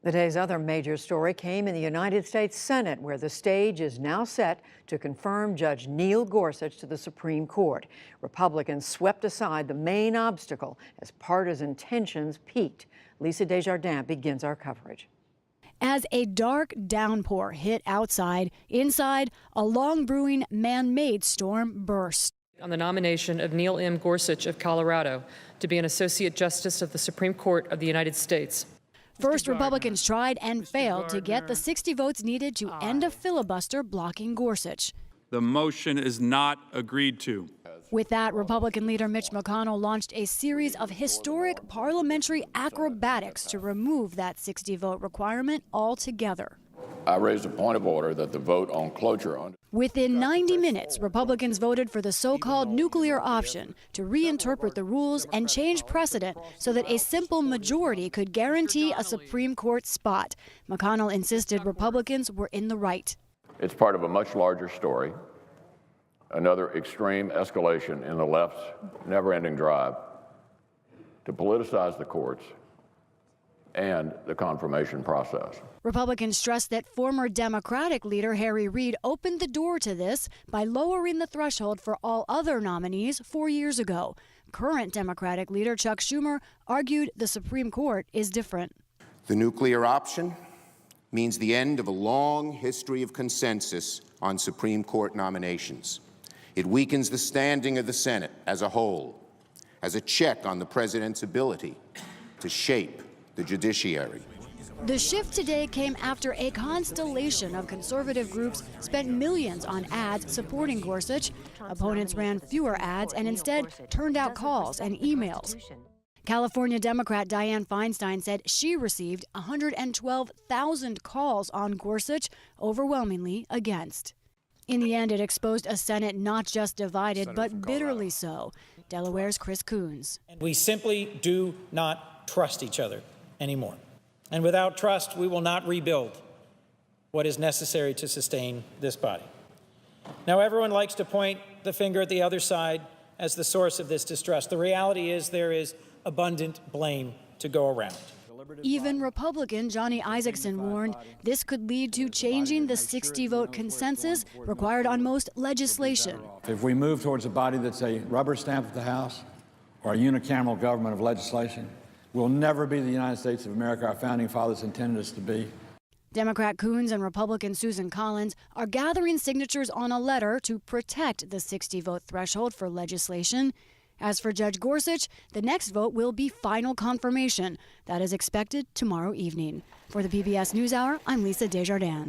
The day's other major story came in the United States Senate, where the stage is now set to confirm Judge Neil Gorsuch to the Supreme Court. Republicans swept aside the main obstacle as partisan tensions peaked. Lisa Desjardins begins our coverage. As a dark downpour hit outside, inside, a long brewing man-made storm burst. On the nomination of Neil M. Gorsuch of Colorado to be an Associate Justice of the Supreme Court of the United States. First, Republicans tried and failed to get the 60 votes needed to end a filibuster blocking Gorsuch. The motion is not agreed to. With that, Republican leader Mitch McConnell launched a series of historic parliamentary acrobatics to remove that 60-vote requirement altogether. I raised a point of order that the vote on cloture on. Within 90 minutes, Republicans voted for the so-called nuclear option to reinterpret the rules and change precedent so that a simple majority could guarantee a Supreme Court spot. McConnell insisted Republicans were in the right. It's part of a much larger story, another extreme escalation in the left's never-ending drive to politicize the courts and the confirmation process. Republicans stressed that former Democratic leader Harry Reid opened the door to this by lowering the threshold for all other nominees 4 years ago. Current Democratic leader Chuck Schumer argued the Supreme Court is different. The nuclear option means the end of a long history of consensus on Supreme Court nominations. It weakens the standing of the Senate as a whole, as a check on the president's ability to shape the judiciary. The shift today came after a constellation of conservative groups spent millions on ads supporting Gorsuch. Opponents ran fewer ads and instead turned out calls and emails. California Democrat Dianne Feinstein said she received 112,000 calls on Gorsuch, overwhelmingly against. In the end, it exposed a Senate not just divided, but bitterly so. Delaware's Chris Coons. We simply do not trust each other anymore. And without trust, we will not rebuild what is necessary to sustain this body. Now, everyone likes to point the finger at the other side as the source of this distrust. The reality is there is abundant blame to go around. Even Republican Johnny Isakson warned this could lead to changing the 60-vote consensus required on most legislation. If we move towards a body that's a rubber stamp of the House or a unicameral government of legislation, we'll never be the United States of America our founding fathers intended us to be. Democrat Coons and Republican Susan Collins are gathering signatures on a letter to protect the 60-vote threshold for legislation. As for Judge Gorsuch, the next vote will be final confirmation. That is expected tomorrow evening. For the PBS NewsHour, I'm Lisa Desjardins.